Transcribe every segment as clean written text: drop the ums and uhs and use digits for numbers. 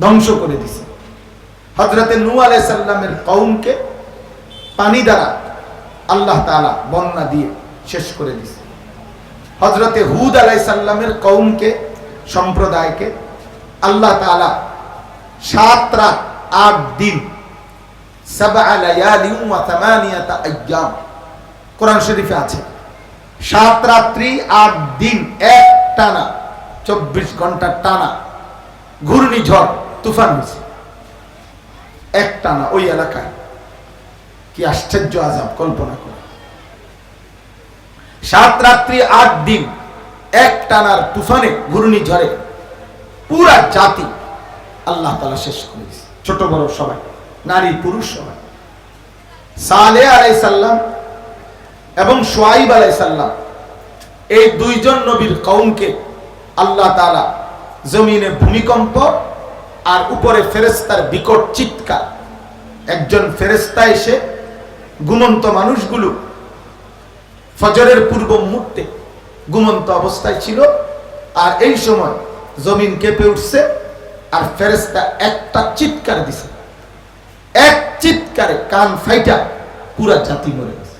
ধ্বংস করে দিছে। হযরতে নূহ আলাইহিস সালামের কওমকে পানি দ্বারা আল্লাহ তাআলা বন্যা দিয়ে শেষ করে দিছে। হযরতে হুদ আলাইহিস সালামের কওমকে সম্প্রদায়কে আল্লাহ তাআলা 7 রাত 8 দিন 7 লায়ালি ওয়া 8 আইয়াম কোরআন শরীফে আছে। 7 রাত্রি 8 দিন এক টানা 24 ঘন্টা টানা ঘূর্ণিঝড় তুফান হয়েছে এক টানা ওই এলাকায়। কি আশ্চর্য আযাব কল্পনা করে। 7 রাত্রি 8 দিন এক টানার তুফানে ঘূর্ণিঝড়ে পুরা জাতি আল্লাহ তাআলা শেষ করে দিয়েছে, ছোট বড় সবাই, নারী পুরুষ সবাই। সালেহ আলাইহিস সালাম এবং শুআইব আলাইহিস সালাম এই দুইজন নবীর কওমকে আল্লাহ তাআলা জমিনে ভূমিকম্প আর উপরে ফেরেশতার বিকট চিৎকার, একজন ফেরেশতা এসে ঘুমন্ত মানুষগুলো ফজরের পূর্ব মুহূর্তে ঘুমন্ত অবস্থায় ছিল, আর এই সময় জমিন কেঁপে উঠছে আর ফেরেশতা একটা চিৎকার দিছে, এক চিৎকারে কান ফাইটা পুরা জাতি মরে গেছে,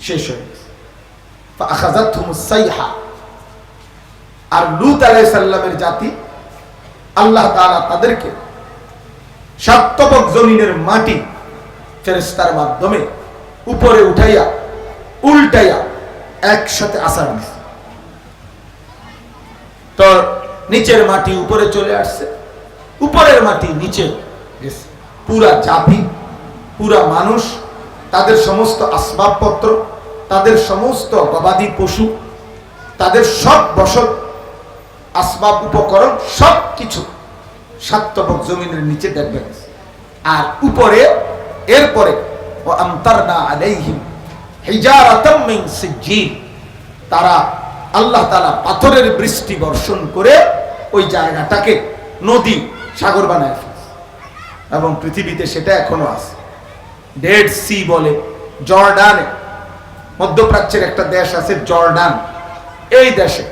শেষ হয়ে গেছে। ফাআখাযাতহুমুস সাইহা। আর লূত আলাইহিস সালামের জাতি আল্লাহ তাআলা তাদেরকে সাতপক জমিনের মাটি ফেরেশতার মাধ্যমে উপরে উঠাইয়া উল্টাইয়া একসাথে আছাড় দিছে। তো নিচের মাটি উপরে চলে আসছে, উপরের মাটি নিচে গেছে। পুরা জাতি, পুরা মানুষ, তাদের সমস্ত আসবাবপত্র, তাদের সমস্ত গবাদি পশু, তাদের সব বসত আসবাব উপকরণ সবকিছু সাতপক জমিনের নিচে দেখবে। আর উপরে এরপরে ওয়া আমতারনা আলাইহিম হিজারাতাম মিন সিজ্জিল, তারা আল্লাহ তাআলা পাথরের বৃষ্টি বর্ষণ করে ওই জায়গাটাকে নদী সাগর বানায় ফেলেছে। এবং পৃথিবীতে সেটা এখনো আছে। ডেড সি বলে, জর্ডানে, মধ্যপ্রাচ্যের একটা দেশ আছে জর্ডান, এই দেশে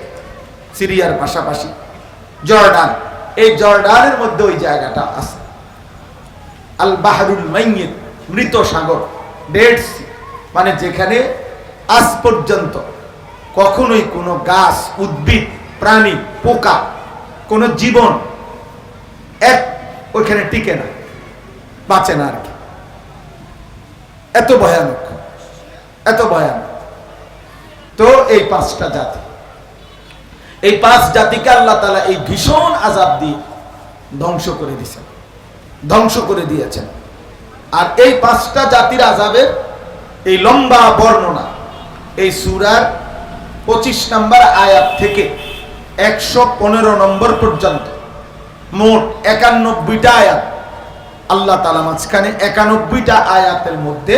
সিরিয়ার পাশাপাশি জর্ডান, এই জর্ডানের মধ্যে ওই জায়গাটা আছে। আল বাহরুল মাইয়িত, মৃত সাগর, ডেড সি, মানে যেখানে আজ পর্যন্ত কখনোই কোনো গাছ, উদ্ভিদ, প্রাণী, পোকা, কোনো জীবন এক ওইখানে টিকে না, বাঁচে না আর কি। এত ভয়ানক, এত ভয়ানক। তো এই 5টা জাতি, এই 5 জাতিকে আল্লাহ তাআলা এই ভীষণ আযাব দিয়ে ধ্বংস করে দিয়েছেন, ধ্বংস করে দিয়েছেন। আর এই 5টা জাতির আযাবের এই লম্বা বর্ণনা এই সূরার 25 নম্বর আয়াত থেকে 115 নম্বর পর্যন্ত মোট 91টা আয়াত আল্লাহ তাআলা মাঝখানে 91টা আয়াতের মধ্যে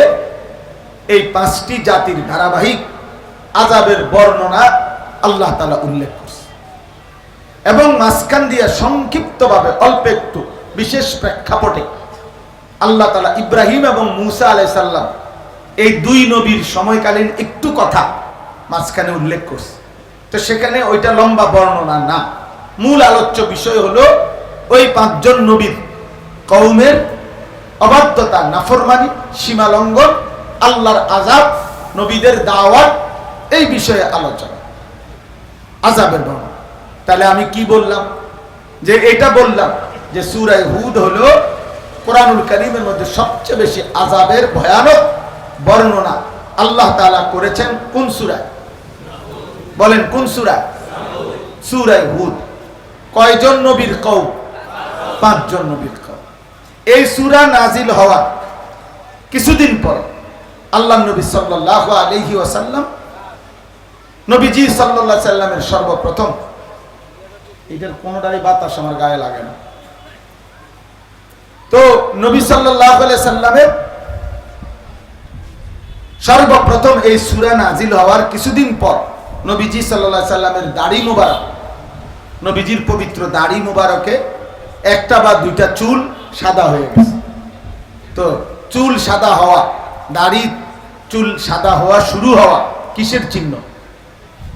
এই 5টি জাতির ধারাবাহিক আযাবের বর্ণনা আল্লাহ তাআলা উল্লেখ করছে। এবং মাঝখান দিয়ে সংক্ষিপ্তভাবে অল্প একটু বিশেষ প্রেক্ষাপটে আল্লাহ তাআলা ইব্রাহিম এবং মূসা আলাইহিস সালাম এই 2 নবীর সময়কালীন একটু কথা মাঝখানে উল্লেখ করছে। তো সেখানে ওইটা লম্বা বর্ণনা না, মূল আলোচ্য বিষয় হলো ওই 5 জন নবীর কওমের অবাধ্যতা, নাফরমানি, সীমা লঙ্ঘন, আল্লাহর আযাব, নবীদের দাওয়াত, এই বিষয়ে আলোচনা, আযাবের বর্ণনা। তাহলে আমি কি বললাম? যে এটা বললাম যে সূরা হুদ হলো কোরআনুল কারীমের মধ্যে সবচেয়ে বেশি আযাবের ভয়ানক বর্ণনা আল্লাহ তাআলা করেছেন কোন সূরায়? বলেন কোন সূরা? সূরা হুদ। কয়জন নবীর কওম? 5 জন নবীর কওম। এই সূরা নাজিল হওয়ার কিছুদিন পর আল্লাহর নবী সাল্লাল্লাহু আলাইহি ওয়াসাল্লাম, নবীজি সাল্লাল্লাহু আলাইহি সাল্লামের সর্বপ্রথম, এটার কোনটারই বাতাস আমার গায়ে লাগে না, তো নবী সাল্লাল্লাহু আলাইহি সাল্লামের সর্বপ্রথম এই সূরা নাজিল হওয়ার কিছুদিন পর নবীজি সাল্লাল্লাহু আলাইহি সাল্লামের দাড়ি মোবারক, নবীজির পবিত্র দাড়ি মোবারকে একটা বা দুইটা চুল সাদা হয়ে গেছে। তো চুল সাদা হওয়া, দাড়ি চুল সাদা হওয়া শুরু হওয়া কিসের চিহ্ন?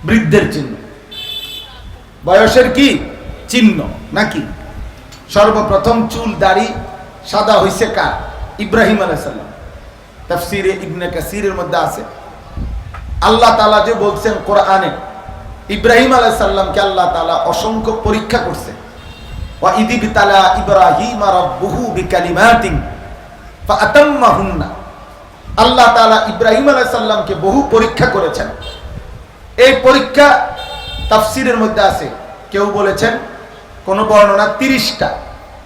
বৃদ্ধের চিহ্ন, বয়সের কি চিহ্ন নাকি? সর্বপ্রথম চুল দাড়ি সাদা হইছে কার? ইব্রাহিম আলাইহিস সালাম। তাফসীরে ইবনে কাসিরের মধ্যে আছে, আল্লাহ তাআলা যে বলছেন কোরআনে, ইব্রাহিম আলাইহিস সালামকে আল্লাহ তাআলা অসংখ্য পরীক্ষা করছে। ওয়া ইযিবতালা ইব্রাহিমা রাব্বুহু বিকালিমাতিন ফাআতাম্মাহুন্না। আল্লাহ তাআলা ইব্রাহিম আলাইহিস সালামকে বহু পরীক্ষা করেছেন। এই পরীক্ষা তাফসীরের মধ্যে আছে, কেউ বলেছেন কোন বর্ণনা 30টা,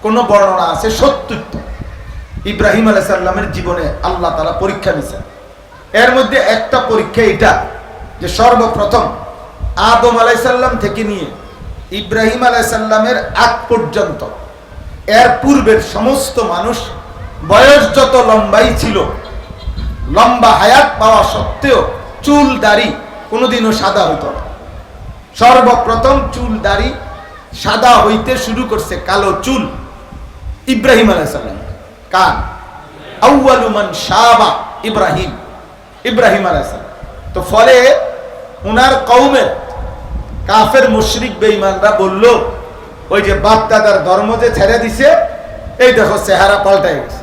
কোন বর্ণনা আছে 70টা। ইব্রাহিম আলাইহিস সালামের জীবনে আল্লাহ তাআলা পরীক্ষা নিয়েছেন। এর মধ্যে একটা পরীক্ষা এটা যে সর্বপ্রথম আদম আলাইহিস সালাম থেকে নিয়ে ইব্রাহিম আলাইহিস সালামের আগ পর্যন্ত এর পূর্বের সমস্ত মানুষ বয়স যত লম্বাই ছিল, লম্বা হায়াত পাওয়া সত্ত্বেও চুল দাড়ি কোনোদিনও সাদা হইত না। সর্বপ্রথম চুল দাড়ি সাদা হইতে শুরু করছে কালো চুল ইব্রাহিম আলাইহিস সালাম। কার? আউয়ালু মান শাবা ইব্রাহিম, ইব্রাহিম আলাইহিস সালাম। তো ফলে উনার কওমের কাফের মুশরিক বেঈমানরা বলল, ওই যে বাপ দাদার ধর্ম যে ছেড়ে দিছে, এই দেখো চেহারা পাল্টায় গেছে,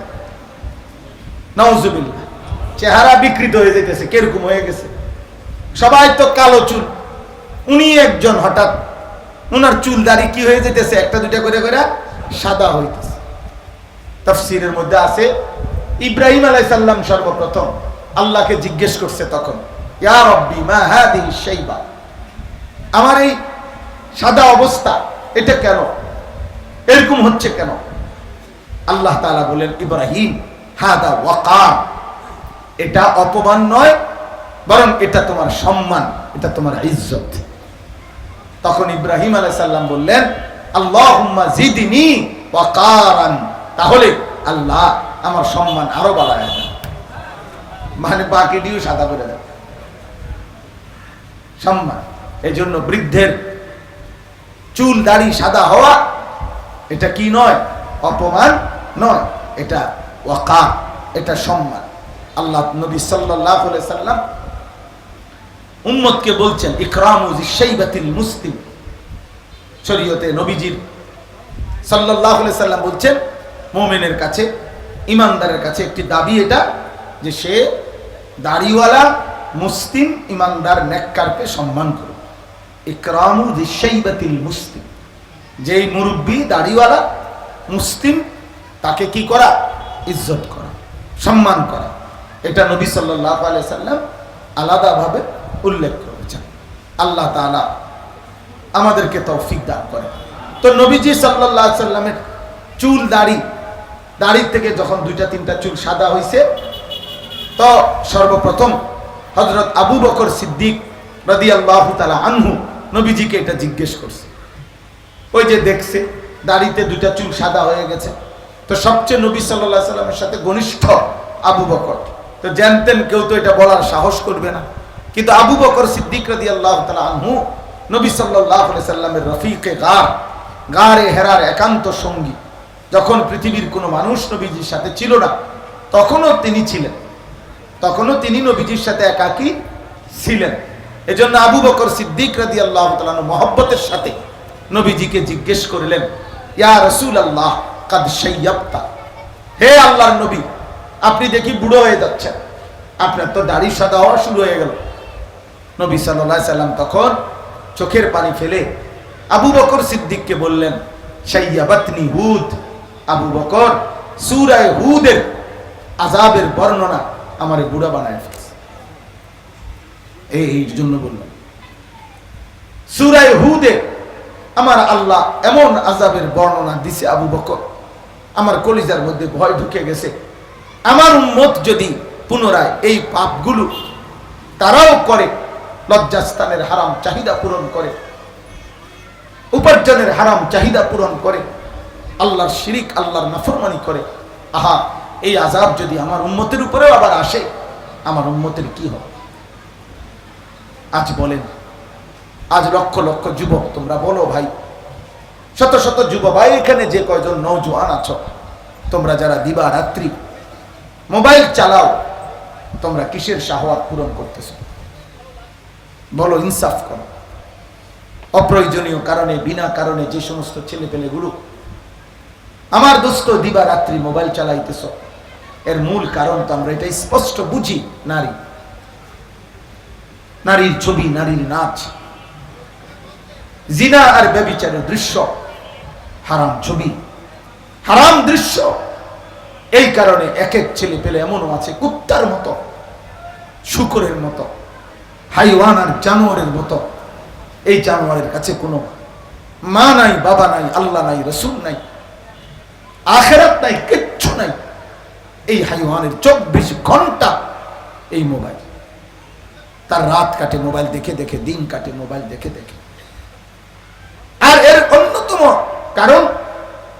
নাউজুবিল্লাহ, চেহারা বিকৃত হয়ে যাইতেছে, কিরকম হয়ে গেছে। সবাই তো কালো চুল, উনি একজন হঠাৎ উনার চুল দাড়ি কি হয়ে যেতেছে, একটা দুইটা করে করে সাদা হইতেছে। তাফসীরের মধ্যে আছে ইব্রাহিম আলাইহিস সালাম সর্বপ্রথম আল্লাহকে জিজ্ঞেস করছে তখন, ইয়া রব্বি মা হাদিহি শাইবা, আমার এই সাদা অবস্থা এটা কেন, এরকম হচ্ছে কেন? আল্লাহ তাআলা বলেন, ইব্রাহিম হাদা ওয়াকার, এটা অপমান নয়, বরং এটা তোমার সম্মান, এটা তোমার ইজ্জত। তখন ইব্রাহিম আলাইহিস সালাম বললেন, আল্লাহুম্মা জিদনি ওয়াকারান, তাহলে আল্লাহ আমার সম্মান আরো বাড়ায় দেন, মানে বাকি দিও সাদা করে দেন সম্মান। এই জন্য বৃদ্ধের চুল দাড়ি সাদা হওয়া এটা কি নয়, অপমান নয়, এটা ওয়াকার, এটা সম্মান। আল্লাহ নবী সাল্লাল্লাহু আলাইহি সাল্লাম উম্মতকে বলছেন, ইকরামু যিশাইবাতিল মুসলিম। শরীয়তে নবীজির সাল্লাল্লাহু আলাইহি সাল্লাম বলছেন, মুমিনের কাছে, ইমানদারের কাছে একটি দাবি এটা যে সে দাড়িওয়ালা মুসলিম ইমানদার নেককারকে সম্মান করবে। ইকরামু যিশাইবাতিল মুসলিম, যেই মুরব্বী দাড়িওয়ালা মুসলিম তাকে কি করা? ইজ্জত করা, সম্মান করা। এটা নবী সাল্লাল্লাহু আলাইহি সাল্লাম আলাদাভাবে উল্লেখ করেছেন। আল্লাহ তাআলা আমাদেরকে তৌফিক দান করেন। তো নবীজি সাল্লাল্লাহু আলাইহি সাল্লামের চুল দাড়ির থেকে যখন দুইটা তিনটা চুল সাদা হয়েছে, তো সর্বপ্রথম হযরত আবু বকর সিদ্দিক রাদিয়াল্লাহু তাআলা আনহু নবীজিকে এটা জিজ্ঞেস করছে। ওই যে দেখছে দাড়িতে দুইটা চুল সাদা হয়ে গেছে, তো সবচেয়ে নবী সাল্লাল্লাহু আলাইহি সাল্লামের সাথে ঘনিষ্ঠ আবু বকর, তো জানতেন কেউ তো এটা বলার সাহস করবে না। কিন্তু আবু বকর সিদ্দিক রাদিয়াল্লাহু তাআলা আনহু নবী সাল্লাল্লাহু আলাইহি সাল্লামের রফিকে গারে হেরার একান্ত সঙ্গী। যখন পৃথিবীর কোনো মানুষ নবীজির সাথে ছিল না, তখনও তিনি ছিলেন, তখনও তিনি নবীজির সাথে একাকী ছিলেন। এজন্য আবু বকর সিদ্দিক রাদিয়াল্লাহু তাআলা মহব্বতের সাথে নবীজিকে জিজ্ঞেস করলেন, ইয়া রাসূলুল্লাহ কাদ শাইয়াবতা, হে আল্লাহর নবী, আপনি দেখি বুড়ো হয়ে যাচ্ছেন, আপনার তো দাড়ি সাদা হওয়া শুরু হয়ে গেল। নবী সাল্লাল্লাহু আলাইহি সাল্লাম তখন চোখের পানি ফেলে আবু বকর সিদ্দিককে বললেন, শাইয়াবাতনি হুদ, আবু বকর সূরা হুদের আযাবের বর্ণনা আমারে বুড়া বানায় ফেলছে। এই জন্য বললাম, সূরা হুদে আমার আল্লাহ এমন আযাবের বর্ণনা দিছে আবু বকর, আমার কলিজার মধ্যে ভয় ঢুকে গেছে। আমার উম্মত যদি পুনরায় এই পাপগুলো তারাও করে, লজ্জাস্থানের হারাম চাহিদা পূরণ করে, উপার্জনের হারাম চাহিদা পূরণ করে, আল্লাহর শিরিক, আল্লাহর নাফরমানি করে, আহা, এই আযাব যদি আমার উম্মতের উপরেও আবার আসে, আমার উম্মতের কি হবে? আজ বলেন, আজ লক্ষ লক্ষ যুবক, তোমরা বলো ভাই, শত শত যুব ভাই, এখানে যে কয়জন নওজোয়ান আছো, তোমরা যারা দিবা রাত্রি মোবাইল চালাও, তোমরা কিসের শাহওয়াত পূরণ করতেছো? বলো, ইনসাফ করো। অপ্রয়োজনীয় কারণে, বিনা কারণে যে সমস্ত ছেলেপেলেগুলো আমার দোস্ত দিবা রাত্রি মোবাইল চালাইতেছ, এর মূল কারণ তো আমরা এটা স্পষ্ট বুঝি। নারীর ছবি, নারীর নাচ, জিনা আর ব্যভিচারের দৃশ্য, হারাম ছবি, হারাম দৃশ্য। এই কারণে এক এক ছেলে পেলে এমনও আছে কুত্তার মতো, শুকরের মতো, হাইওয়ান আর জানোয়ারের মতো। এই জানোয়ারের কাছে কোনো মা নাই, বাবা নাই, আল্লাহ নাই, রসুল নাই, আখেরাত নাই, কিচ্ছু নাই। এই হাইওয়ানের 24 ঘন্টা এই মোবাইল, তার রাত কাটে মোবাইল দেখে দেখে, দিন কাটে মোবাইল দেখে দেখে। আর এর অন্যতম কারণ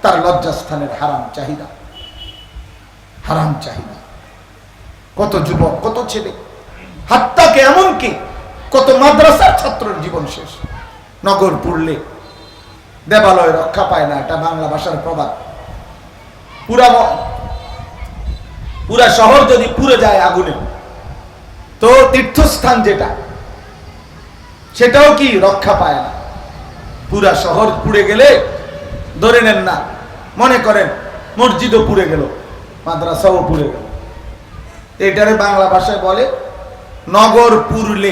তার লজ্জাস্থানের হারাম চাহিদা, হারাম চাহিদা। কত যুবক, কত ছেলে, হাত্তাকে এমনকি কত মাদ্রাসার ছাত্রের জীবন শেষ। নগর পুড়লে দেবালয় রক্ষা পায় না, এটা বাংলা ভাষার প্রবাদ। পুরা শহর যদি পুড়ে যায় আগুনে, তো তীর্থস্থান যেটা, সেটাও কি রক্ষা পায় না। পুরা শহর পুড়ে গেলে ধরে নেন না, মনে করেন মসজিদও পুড়ে গেল, মাদ্রাসাও পুড়ে গেল, এটারে বাংলা ভাষায় বলে নগর পুড়লে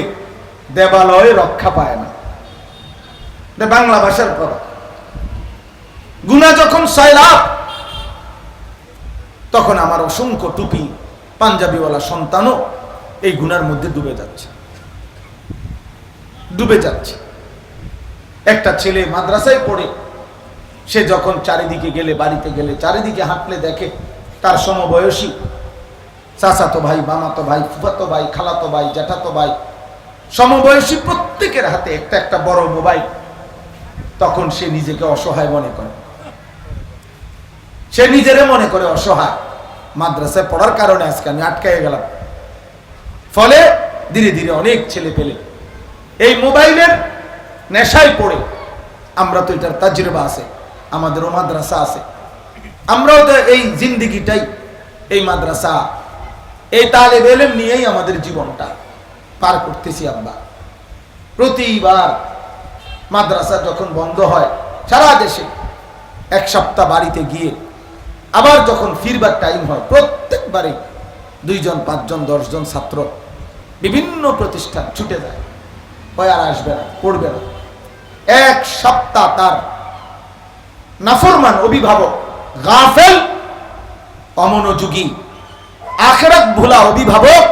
দেবালয় রক্ষা পায় না। বাংলা ভাষার প্রবাদ। গুনাহ যখন সয়লাব, তখন আমার অসংখ্য টুপি পাঞ্জাবিওয়ালা সন্তানও এই গুনার মধ্যে ডুবে যাচ্ছে। একটা ছেলে মাদ্রাসায় পড়ে, সে যখন চারিদিকে গেলে, বাড়িতে গেলে, চারিদিকে হাঁটলে দেখে তার সমবয়সী চাচাতো ভাই, মামাতো ভাই, ফুফাতো ভাই, খালাতো ভাই, জ্যাঠাতো ভাই, সমবয়সী প্রত্যেকের হাতে একটা একটা বড় মোবাইল। তখন সে নিজেকে অসহায় মনে করে, সে নিজেরে মনে করে অসহায়। মাদ্রাসায় পড়ার কারণে আজকে আমি আটকায়ে গেলাম। ফলে ধীরে ধীরে অনেক ছেলে পেলে এই মোবাইলের নেশায় পড়ে, আমরা তো এটার তাজরিবা আছে, আমাদেরও মাদ্রাসা আছে, আমরাও তো এই জিন্দিগিটাই, এই মাদ্রাসা, এই তালেব ইলম নিয়েই আমাদের জীবনটা পার করতেছি। আমরা প্রতিবার মাদ্রাসা যখন বন্ধ হয় সারা দেশে, এক সপ্তাহ বাড়িতে গিয়ে আবার যখন ফিরবার টাইম হয়, প্রত্যেকবারে 2 জন 5 জন 10 জন ছাত্র বিভিন্ন প্রতিষ্ঠান ছুটে যায়, আর আসবে না, পড়বে না। এক সপ্তাহ তার নাফরমান অভিভাবক, গাফেল, অমনোযোগী, আখিরাত ভোলা অভিভাবক,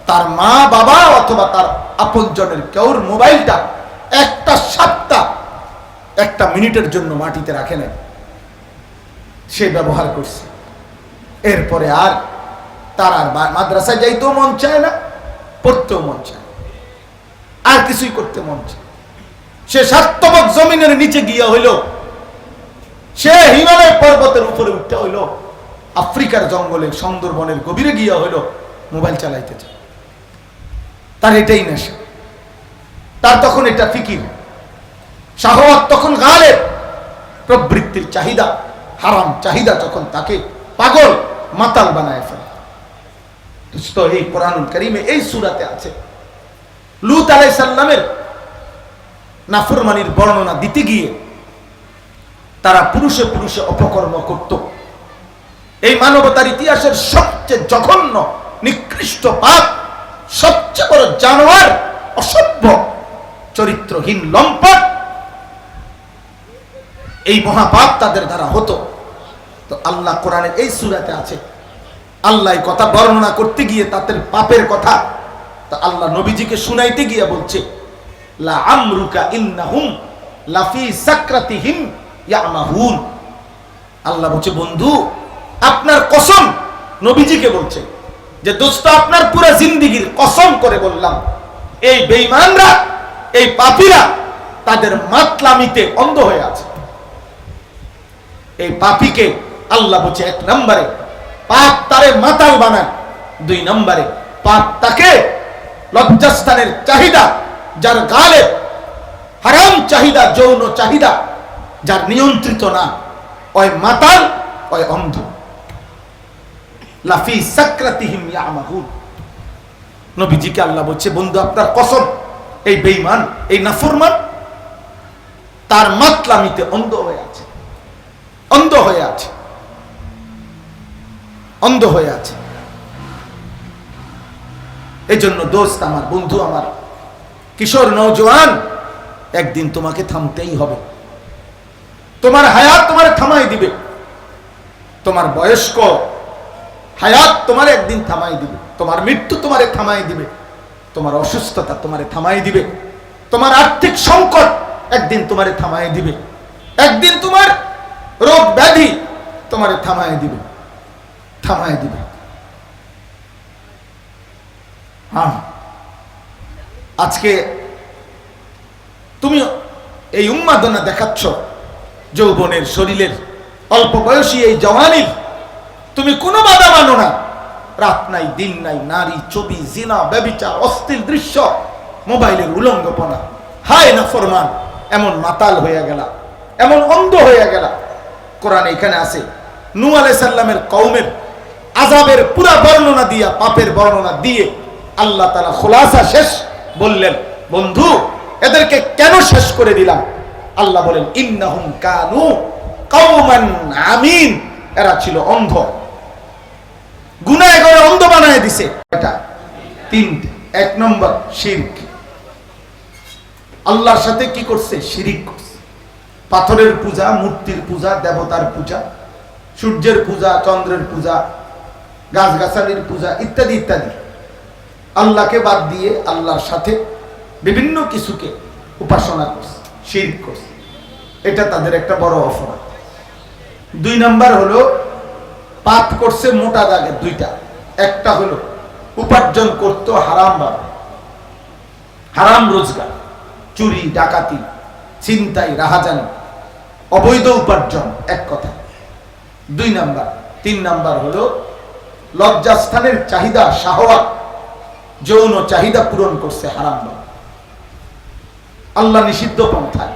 তার মা বাবা অথবা তার আপনজনের কেউর মোবাইলটা একটা সপ্তাহ 1 মিনিটের জন্য মাটিতে রাখে না, সে ব্যবহার করছে। এরপরে আর তার আর মাদ্রাসায় যাইতেও মন চায় না, পড়তেও মন চায়, আর কিছুই করতে মন চায়। সে স্বার্থপর জমিনের নিচে গিয়া হইল, সে হিমালয় পর্বতের উপরে উঠতে হইল, আফ্রিকার জঙ্গলে সুন্দরবনের গভীরে গিয়া হইল, মোবাইল চালাইতে চায়। তার এটাই নেশা, তার তখন এটা ফিকির, শাহওয়াত তখন গালেব, প্রবৃত্তির চাহিদা, হারাম চাহিদা যখন তাকে পাগল মাতাল বানায় ফেলে। তো এই কোরআনুল কারীমে এই সূরাতে আছে লূত আলাইহিস সালামের নাফরমানির বর্ণনা দিতে গিয়ে তারা পুরুষে পুরুষে অপকর্ম করত। এই মানবতার ইতিহাসের সবচেয়ে জঘন্য নিকৃষ্ট পাপ, সবচেয়ে বড় জানোয়ার, অসভ্য, চরিত্রহীন, লম্পট, এই মহাপাপ তাদের দ্বারা হতো। তো আল্লাহ কোরআনের এই সূরাতে আছে, আল্লাহ কথা বর্ণনা করতে গিয়ে তাদের পাপের কথা তা আল্লাহ নবীজিকে শুনাইতে গিয়ে বলছে, লা আমরুকা ইন্নাহুম লাফি সাকরাতিহিম ইয়ামাহুন। আল্লাহ বলছে, বন্ধু আপনার কসম, নবীজিকে বলছে যে দোস্ত আপনার পুরো জিন্দেগীর কসম করে বললাম, এই বেঈমানরা, এই পাপীরা তাদের মাতলামিতে অন্ধ হয়ে আছে। এই পাপীকে আল্লাহ বলছে 1 নম্বরে পাপ তারে মাতাল বানায়, 2 নম্বরে পাপ তাকে লজ্জাস্থানের চাহিদা, যার গালে হারাম চাহিদা, যৌন চাহিদা যার নিয়ন্ত্রিত না, ওই মাতাল, ওই অন্ধ। লাফি সাকরাতিহিম ইয়ামাহুন। নবীজিকে আল্লাহ বলছে, বন্ধু আপনার কসম, এই বেঈমান, এই নাফরমান তার মাতলামিতে অন্ধ হয়ে আছে। অন্ধ হয়ে আছে, অন্ধ হয়ে আছে। এই জন্য দোস্ত আমার, বন্ধু আমার, কিশোর নওজোয়ান, একদিন তোমাকে থামতেই হবে। তোমার হায়াত তোমার থামাই দিবে, তোমার বয়স্ক হায়াত তোমার একদিন থামাই দিবে, তোমার মৃত্যু তোমারে থামাই দিবে, তোমার অসুস্থতা তোমারে থামাই দিবে, তোমার আর্থিক সংকট একদিন তোমারে থামাই দিবে, একদিন তোমার রোগ ব্যাধি তোমারে থামাই দিবে, থামাই দিবে। হ্যাঁ, আজকে তুমি এই উন্মাদনা দেখাচ্ছ যৌবনের, শরীরের, অল্প বয়সী এই জওয়ানির, তুমি কোনো বাধা মানো না। রাত নাই, দিন নাই, নারী, ছবি, জিনা, ব্যভিচার, অশ্লীল দৃশ্য, মোবাইলের উলঙ্গপনা, হায় না ফরমান, এমন মাতাল হয়ে গেলা, এমন অন্ধ হয়ে গেলা। কোরআন এখানে আছে, নূহ আলাইহিস সালামের কওমের আযাবের পুরা বর্ণনা দিয়া, পাপের বর্ণনা দিয়ে আল্লাহ তাআলা খুলাসা শেষ বললেন, বন্ধু এদেরকে কেন শেষ করে দিলাম? আল্লাহ বলেন, ইন্নাহুম কানু কওমান আমিন, এরা ছিল অন্ধ, গুনাহে করে অন্ধ বানায় দিছে। এটা তিনটে। এক নম্বর শিরক, আল্লাহর সাথে কি করছে? শিরিক করছে। পাথরের পূজা, মূর্তির পূজা, দেবতার পূজা, সূর্যের পূজা, চন্দ্রের পূজা, গাছগাছালির পূজা, ইত্যাদি ইত্যাদি, আল্লাহকে বাদ দিয়ে আল্লাহর সাথে বিভিন্ন কিছুকে উপাসনা করছে, শিরক করছে। এটা তাদের একটা বড় অপরাধ। দুই নাম্বার হলো পাপ করছে মোটা দাগে দুইটা। একটা হলো উপার্জন করতো হারাম ভাবে, হারাম রোজগার, চুরি, ডাকাতি, ছিনতাই, রাহাজানি, অবৈধ উপার্জন, এক কথা। দুই নাম্বার। তিন নাম্বার হলো লজ্জাস্থানের চাহিদা, শাহওয়াত, যৌন চাহিদা পূরণ করছে হারাম ভাবে, আল্লাহ নিষিদ্ধ পন্থায়,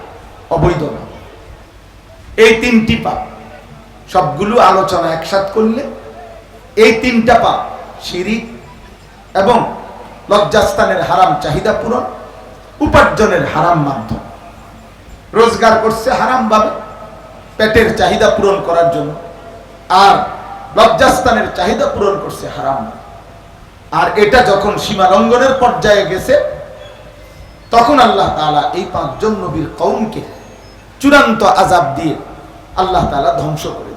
অবৈধ না। এই তিনটি পাপ, সবগুলো আলোচনা একসাথ করলে এই তিনটা পাপ, শিরিক এবং লজ্জাস্থানের হারাম চাহিদা পূরণ, উপার্জনের হারাম মাধ্যম, রোজগার করছে হারাম ভাবে পেটের চাহিদা পূরণ করার জন্য, আর লজ্জাস্থানের চাহিদা পূরণ করছে হারাম ভাবে। আর এটা যখন সীমা লঙ্ঘনের পর্যায়ে গেছে, তখন আল্লাহ তাআলা এই পাঁচজন নবীর কওমকে চূড়ান্ত আযাব দিয়ে আল্লাহ তাআলা ধ্বংস করে